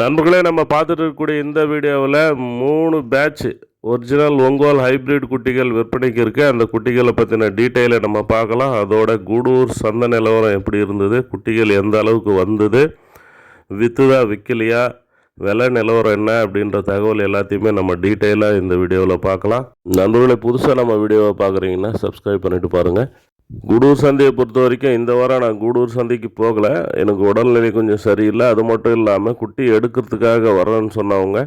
நண்பர்களே, நம்ம பார்த்துட்டு இருக்கக்கூடிய இந்த வீடியோவில் 3 பேட்ச் ஒரிஜினல் ஒங்கோல் ஹைப்ரிட் குட்டிகள் விற்பனைக்கு இருக்குது. அந்த குட்டிகளை பற்றின டீட்டெயிலை நம்ம பார்க்கலாம். அதோட கூடூர் சந்தை நிலவரம் எப்படி இருந்தது, குட்டிகள் எந்த அளவுக்கு வந்தது, விற்றுதா விற்கலையா, விலை நிலவரம் என்ன அப்படின்ற தகவல் எல்லாத்தையுமே நம்ம டீட்டெயிலாக இந்த வீடியோவில் பார்க்கலாம். நண்பர்களே, புதுசாக நம்ம வீடியோவை பார்க்குறீங்கன்னா சப்ஸ்கிரைப் பண்ணிவிட்டு பாருங்கள். கூடூர் சந்தையை பொறுத்த வரைக்கும் இந்த வாரம் நான் கூடூர் சந்தைக்கு போகலை. எனக்கு உடல்நிலை கொஞ்சம் சரியில்லை. அது மட்டும் இல்லாமல் குட்டி எடுக்கிறதுக்காக வரேன்னு சொன்னவங்க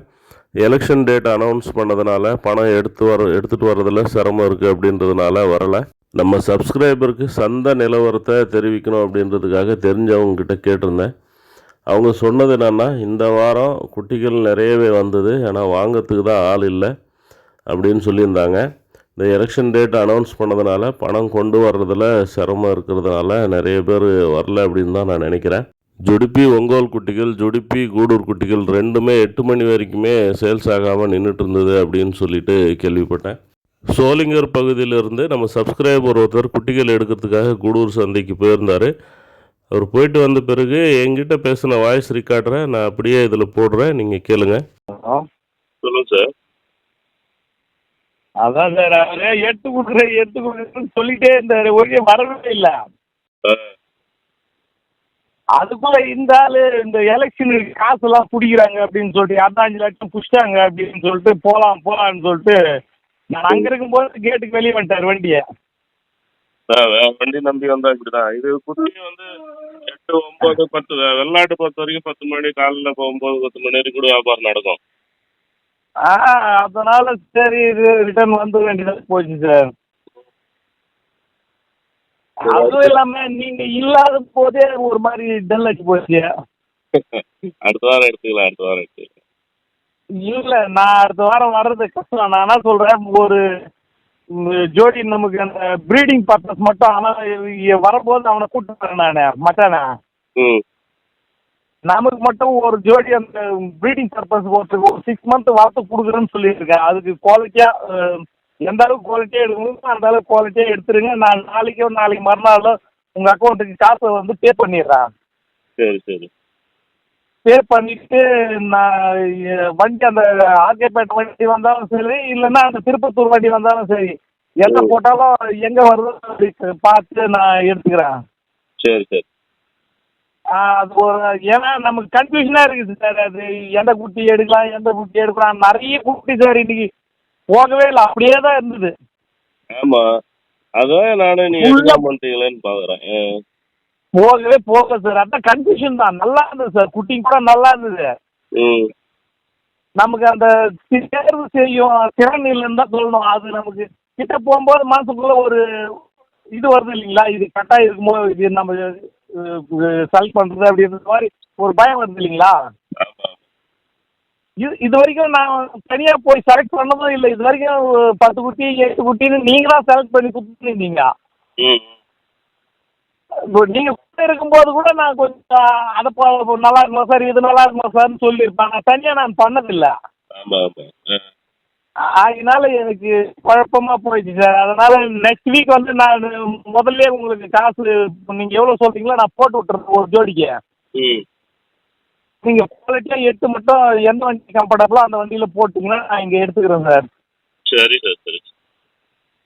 எலெக்ஷன் டேட் அனௌன்ஸ் பண்ணதுனால பணம் எடுத்துகிட்டு வர்றதில் சிரமம் இருக்குது அப்படின்றதுனால வரலை. நம்ம சப்ஸ்கிரைபருக்கு சந்தை நிலவரத்தை தெரிவிக்கணும் அப்படின்றதுக்காக தெரிஞ்சவங்கக்கிட்ட கேட்டிருந்தேன். அவங்க சொன்னது என்னென்னா, இந்த வாரம் குட்டிகள் நிறையவே வந்தது, ஆனால் வாங்கிறதுக்கு தான் ஆள் இல்லை அப்படின்னு சொல்லியிருந்தாங்க. இந்த எலெக்ஷன் டேட் அனௌன்ஸ் பண்ணதுனால பணம் கொண்டு வர்றதில் சிரமம் இருக்கிறதுனால நிறைய பேர் வரல அப்படின்னு தான் நான் நினைக்கிறேன். ஜுடிப்பி ஒங்கோல் குட்டிகள், ஜுடிப்பி கூடூர் குட்டிகள் ரெண்டுமே 8 மணி வரைக்குமே சேல்ஸ் ஆகாமல் நின்றுட்டு இருந்தது அப்படின்னு சொல்லிட்டு கேள்விப்பட்டேன். சோளிங்கர் பகுதியிலிருந்து நம்ம சப்ஸ்கிரைபர் ஒருத்தர் குட்டிகள் எடுக்கிறதுக்காக கூடூர் சந்தைக்கு போயிருந்தார். அவர் போயிட்டு வந்த பிறகு என்கிட்ட பேசின வாய்ஸ் ரெக்கார்டரை நான் அப்படியே இதில் போடுறேன், நீங்கள் கேளுங்க. சொல்லுங்கள் சார். அதான் சார், அவரு எடுத்து கொடுக்குறேன்னு சொல்லிட்டே இருந்தாரு, ஒரே வரவே இல்லை. அதுக்குள்ள இந்த ஆளு இந்த எலெக்ஷனுக்கு காசெல்லாம் பிடிக்கிறாங்க அப்படின்னு சொல்லிட்டு 5 லட்சம் புடிச்சிட்டாங்க அப்படின்னு சொல்லிட்டு போலாம்னு சொல்லிட்டு நான் அங்க இருக்கும்போது கேட்டுக்கு வெளியே வந்துட்டார் வண்டியை. வண்டி நம்பி வந்தா இப்படிதான். இது குட்டி வந்து 8, 9, 10 வெள்ளாட்டு பொறுத்த வரைக்கும் 10 மணி காலையில் 9, 10 மணி வரைக்கும் கூட வியாபாரம் நடக்கும். அதனால சரி ரிட்டர்ன் வந்து வேண்டியதாக போச்சு சார். அதுவும் இல்லாம நீங்க இல்லாத போதே ஒரு மாதிரி டல் அடிச்சு போச்சு. அடுத்த வாரம் எடுத்துக்கலாம். இல்ல, நான் அடுத்த வாரம் வர்றது கஷ்டம். நான் என்ன சொல்றேன், ஒரு ஜோடி நமக்கு அந்த ப்ரீடிங் பர்பஸ் மட்டும் அவன் வரும்போது அவனை கூட்டு வரேன் நான் மட்டானே. நமக்கு மட்டும் ஒரு ஜோடி அந்த ப்ரீடிங் பர்பஸ் ஒரு 6 மந்த் வளர்த்து கொடுக்குறேன்னு சொல்லியிருக்கேன். அதுக்கு குவாலிட்டியாக எந்த அளவுக்கு குவாலிட்டியாக எடுக்கணுமோ அந்த அளவுக்கு குவாலிட்டியாக எடுத்துருங்க. நான் நாளைக்கு மறுநாளோ உங்கள் அக்கௌண்ட்டுக்கு காசை வந்து பே பண்ணிடுறேன். சரி. பே பண்ணிவிட்டு நான் வண்டி அந்த ஆர்கேபேட்டை வண்டி வந்தாலும் சரி, இல்லைன்னா அந்த திருப்பத்தூர் வண்டி வந்தாலும் சரி, எங்கே போட்டாலும் எங்கே வருதோ பார்த்து நான் எடுத்துக்கிறேன். சரி. அது ஒரு ஏன்னா நமக்கு கன்ஃபியூஷனாக இருக்குது சார். அது எந்த குட்டி எடுக்கலாம், எந்த குட்டி எடுக்கலாம், நிறைய குட்டி சார் இன்னைக்கு போகவே இல்லை, அப்படியே தான் இருந்தது. ஆமாம், அதான் நானும் நீ எடுக்க மாட்டீங்களேன்னு பார்க்குறேன். போக சார், அதான் கன்ஃபியூஷன் தான். நல்லா இருந்தது சார், குட்டிங்க கூட நல்லா இருந்தது. நமக்கு அந்த தேர்வு செய்யும் திறன் இல்லைன்னு தான் சொல்லணும். அது நமக்கு கிட்ட போகும்போது மனசுக்குள்ள ஒரு இது வருது இல்லைங்களா, இது கரெக்டாக இருக்குமோ, இது நம்ம செலக்ட் பண்ணுறது அப்படின்ற மாதிரி ஒரு பயம் வருது இல்லைங்களா. இது வரைக்கும் நான் தனியாக போய் செலக்ட் பண்ணதும் இல்லை. இது வரைக்கும் 10 குட்டி 8 குட்டின்னு நீங்கள் தான் செலக்ட் பண்ணி கொடுத்துருந்தீங்க. நீங்கள் கூட இருக்கும்போது கூட நான் கொஞ்சம் அதை நல்லா இருக்குமா சார், இது நல்லா இருக்குமா சார்னு சொல்லியிருப்பேன். நான் தனியாக நான் பண்ணதில்லை. அதனால எனக்கு குழப்பமாக போயிடுச்சு சார். அதனால் நெக்ஸ்ட் வீக் வந்து நான் முதல்ல உங்களுக்கு காசு நீங்கள் எவ்வளோ சொல்கிறீங்களோ நான் போட்டு விட்டுறேன் ஒரு ஜோடிக்கு. நீங்கள் குவாலிட்டியாக எடுத்து மட்டும் எந்த வண்டி கம்ஃபர்டபுளோ அந்த வண்டியில் போட்டிங்கன்னா நான் இங்கே எடுத்துக்கிறேன் சார். சரி.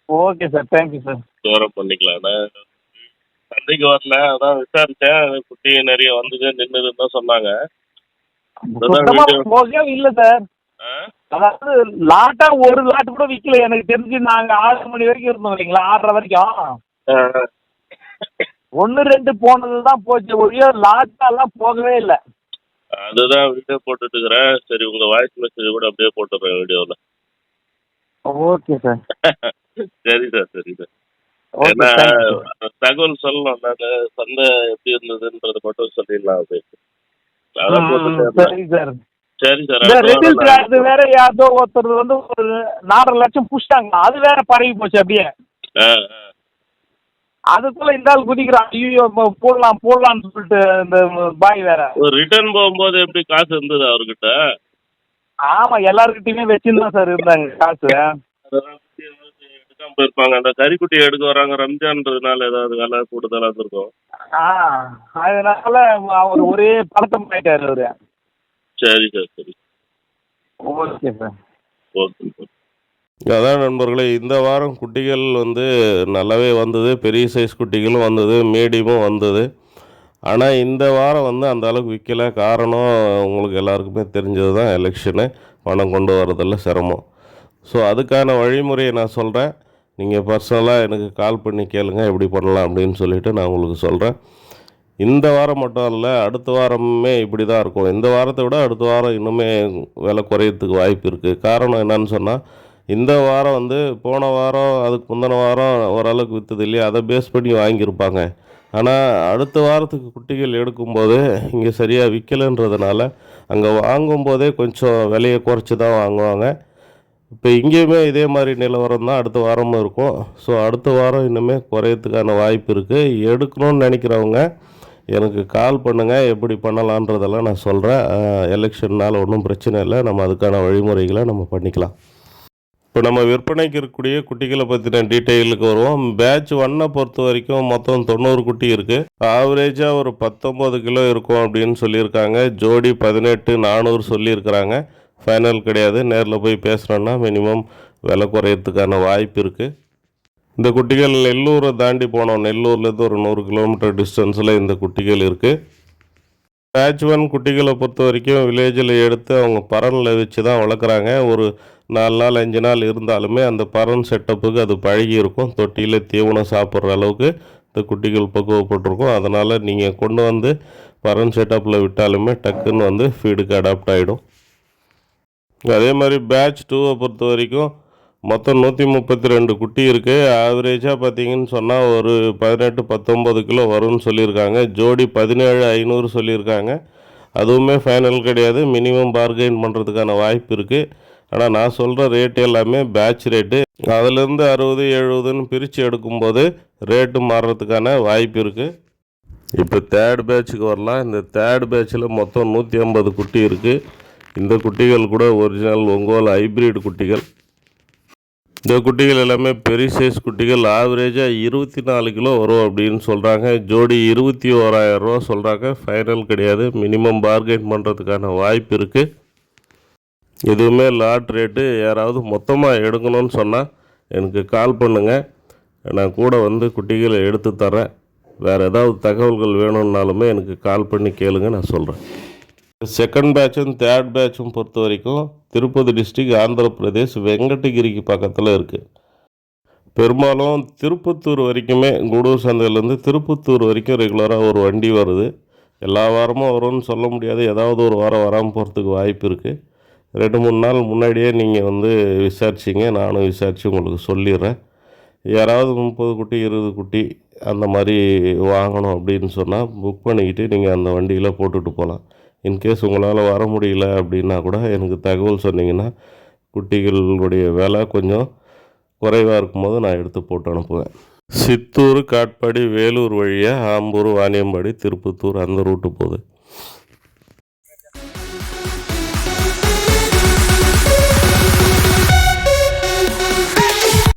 Okay sir, thank you sir. தூரம் பண்ணிக்கலாம். சந்தைக்கு வரல, அதான் விசாரித்தேன். குட்டி நிறைய வந்தது நின்றுதுன்னு தான் சொன்னாங்க. போகவே இல்லை சார். அதாவது லாட்டா ஒரு லாட்டு கூட விற்கல எனக்கு தெரிஞ்சு. நாங்கள் 6 மணி வரைக்கும் இருந்தோம் இல்லைங்களா, 6:30 வரைக்கும். 1, 2 போனது தான் போச்சு, ஒரே லாட்டாலாம் போகவே இல்லை. அதுதான் வீடியோ போட்டுட்டு இருக்கிறேன். சரி, உங்கள் வாய்ஸ் மெசேஜ் கூட அப்படியே போட்டுடுறேன் வீடியோவில். Okay sir. சரி சார். ஏன்னா தகவல் சொல்லணும், நான் சந்தை எப்படி இருந்ததுன்றது மட்டும் சொல்லிடலாம் அப்படின்னு. சரி சார். சரி சார். அது வேற யாரோ ஒருத்தர் வந்து ஒரு 4.5 லட்சம் புடிச்சிட்டாங்க, அது வேற பரவி போச்சு அப்படியே. அதுக்குள்ள இந்த ஆள் குதிக்கிறான், ஐயோ போடலாம்னு சொல்லிட்டு இந்த பாய் வேற. ரிட்டர்ன் போகும்போது எப்படி காசு இருந்தது அவர்கிட்ட? ஆமா, எல்லாருக்கிட்டையுமே வச்சுதான் சார் இருந்தாங்க காசு. எடுக்காம போயிருப்பாங்க. அந்த கறிக்குட்டி எடுக்க வராங்க, ரம்ஜான்றதுனால ஏதாவது வேலை கூடுதலாக இருக்கும். அதனால அவர் ஒரே பழக்கம் ஆயிட்டாரு அவரு. சரி சார், சரி. Okay sir. Okay sir. அதான் நண்பர்களே, இந்த வாரம் குட்டிகள் வந்து நல்லாவே வந்தது. பெரிய சைஸ் குட்டிகளும் வந்தது, மீடியமும் வந்தது. ஆனால் இந்த வாரம் வந்து அந்த அளவுக்கு விற்கல. காரணம் உங்களுக்கு எல்லாருக்குமே தெரிஞ்சது தான், எலெக்ஷனு. பணம் கொண்டு வரதில் சிரமம். ஸோ அதுக்கான வழிமுறையை நான் சொல்கிறேன். நீங்கள் பர்சனலாக எனக்கு கால் பண்ணி கேளுங்க எப்படி பண்ணலாம் அப்படின்னு சொல்லிவிட்டு நான் உங்களுக்கு சொல்கிறேன். இந்த வாரம் மட்டும் இல்லை, அடுத்த வாரமுமே இப்படி தான் இருக்கும். இந்த வாரத்தை விட அடுத்த வாரம் இன்னுமே விலை குறையறதுக்கு வாய்ப்பு இருக்குது. காரணம் என்னன்னு சொன்னால், இந்த வாரம் வந்து போன வாரம் அதுக்கு முந்தின வாரம் ஓரளவுக்கு விற்றது இல்லையா, அதை பேஸ் பண்ணி வாங்கியிருப்பாங்க. ஆனால் அடுத்த வாரத்துக்கு குட்டிகள் எடுக்கும்போது இங்கே சரியாக விற்கலைன்றதுனால அங்கே வாங்கும்போதே கொஞ்சம் விலையை குறைச்சி தான் வாங்குவாங்க. இப்போ இங்கேயுமே இதே மாதிரி நிலவரம் தான் அடுத்த வாரமும் இருக்கும். ஸோ அடுத்த வாரம் இன்னுமே குறையறதுக்கான வாய்ப்பு இருக்குது. எடுக்கணும்னு நினைக்கிறவங்க எனக்கு கால் பண்ணுங்கள், எப்படி பண்ணலான்றதெல்லாம் நான் சொல்கிறேன். எலெக்ஷன்னால் ஒன்றும் பிரச்சனை இல்லை, நம்ம அதுக்கான வழிமுறைகளை நம்ம பண்ணிக்கலாம். இப்போ நம்ம விற்பனைக்கு இருக்கக்கூடிய குட்டிகளை பற்றின டீட்டெயிலுக்கு வருவோம். பேட்ச் 1 பொறுத்த வரைக்கும் மொத்தம் 90 குட்டி இருக்குது. ஆவரேஜாக ஒரு 19 கிலோ இருக்கும் அப்படின்னு சொல்லியிருக்காங்க. ஜோடி 18,400 சொல்லியிருக்கிறாங்க. ஃபைனல் கிடையாது. நேரில் போய் பேசுகிறோன்னா மினிமம் விலை குறையறதுக்கான வாய்ப்பு இருக்குது. இந்த குட்டிகள் நெல்லூரை தாண்டி போனோம். நெல்லூர்லேருந்து ஒரு 100 கிலோமீட்டர் டிஸ்டன்ஸில் இந்த குட்டிகள் இருக்குது. பேட்ச் 1 குட்டிகளை பொறுத்த வரைக்கும் வில்லேஜில் எடுத்து அவங்க பரனில் வச்சு தான் வளர்க்குறாங்க. ஒரு 4 நாள் 5 நாள் இருந்தாலுமே அந்த பரன் செட்டப்புக்கு அது பழகி இருக்கும். தொட்டியில் தீவனம் சாப்பிட்ற அளவுக்கு இந்த குட்டிகள் பக்குவப்பட்டிருக்கும். அதனால் நீங்கள் கொண்டு வந்து பரன் செட்டப்பில் விட்டாலுமே டக்குன்னு வந்து ஃபீடுக்கு அடாப்ட் ஆகிடும். அதே மாதிரி பேட்ச் 2 பொறுத்த வரைக்கும் மொத்தம் 132 குட்டி இருக்குது. ஆவரேஜாக பார்த்தீங்கன்னு சொன்னால் ஒரு 18-19 கிலோ வரும்னு சொல்லியிருக்காங்க. ஜோடி 17,500 சொல்லியிருக்காங்க. அதுவுமே ஃபைனல் கிடையாது. மினிமம் பார்கெயின் பண்ணுறதுக்கான வாய்ப்பு இருக்குது. ஆனால் நான் சொல்கிற ரேட் எல்லாமே பேட்ச் ரேட்டு. அதிலேருந்து 60-70ன்னு பிரித்து எடுக்கும்போது ரேட்டு மாறுறதுக்கான வாய்ப்பு இருக்குது. இப்போ தேர்ட் பேட்சுக்கு வரலாம். இந்த தேர்ட் பேட்சில் மொத்தம் 150 குட்டி இருக்குது. இந்த குட்டிகள் கூட ஒரிஜினல் ஒங்கோல் ஹைப்ரிட் குட்டிகள். இந்த குட்டிகள் எல்லாமே பெரிய சைஸ் குட்டிகள். ஆவரேஜாக 24 கிலோ வரும் அப்படின்னு சொல்கிறாங்க. ஜோடி 21,000 ரூபா சொல்கிறாங்க. ஃபைனல் கிடையாது. மினிமம் பார்கெயின் பண்ணுறதுக்கான வாய்ப்பு இருக்குது. எதுவுமே லாட் ரேட்டு. யாராவது மொத்தமாக எடுக்கணும்னு சொன்னால் எனக்கு கால் பண்ணுங்கள். நான் கூட வந்து குட்டிகளை எடுத்து தரேன். வேறு ஏதாவது தகவல்கள் வேணும்னாலுமே எனக்கு கால் பண்ணி கேளுங்க, நான் சொல்கிறேன். செகண்ட் பேட்சும் தேர்ட் பேட்சும் பொறுத்த வரைக்கும் திருப்பதி டிஸ்ட்ரிக், ஆந்திர பிரதேஷ், வெங்கடகிரிக்கு பக்கத்தில் இருக்குது. பெரும்பாலும் திருப்பத்தூர் வரைக்குமே, கூடூர் சந்தையிலேருந்து திருப்பத்தூர் வரைக்கும் ரெகுலராக ஒரு வண்டி வருது. எல்லா வாரமும் வரும்னு சொல்ல முடியாது. ஏதாவது ஒரு வாரம் வராமல் போகிறதுக்கு வாய்ப்பு இருக்குது. 2-3 நாள் முன்னாடியே நீங்கள் வந்து விசாரிச்சிங்க. நானும் விசாரித்து உங்களுக்கு சொல்லிடுறேன். யாராவது 30 குட்டி 20 குட்டி அந்த மாதிரி வாங்கணும் அப்படின்னு சொன்னால் புக் பண்ணிக்கிட்டு நீங்கள் அந்த வண்டியில் போட்டுட்டு போகலாம். இன்கேஸ் உங்களால் வர முடியல அப்படின்னா கூட எனக்கு தகவல் சொன்னீங்கன்னா குட்டிகளுடைய விலை கொஞ்சம் குறைவாக இருக்கும்போது நான் எடுத்து போட்டு அனுப்புவேன். சித்தூர், காட்பாடி, வேலூர் வழியாக ஆம்பூர், வாணியம்பாடி, திருப்பத்தூர் அந்த ரூட்டு போகுது.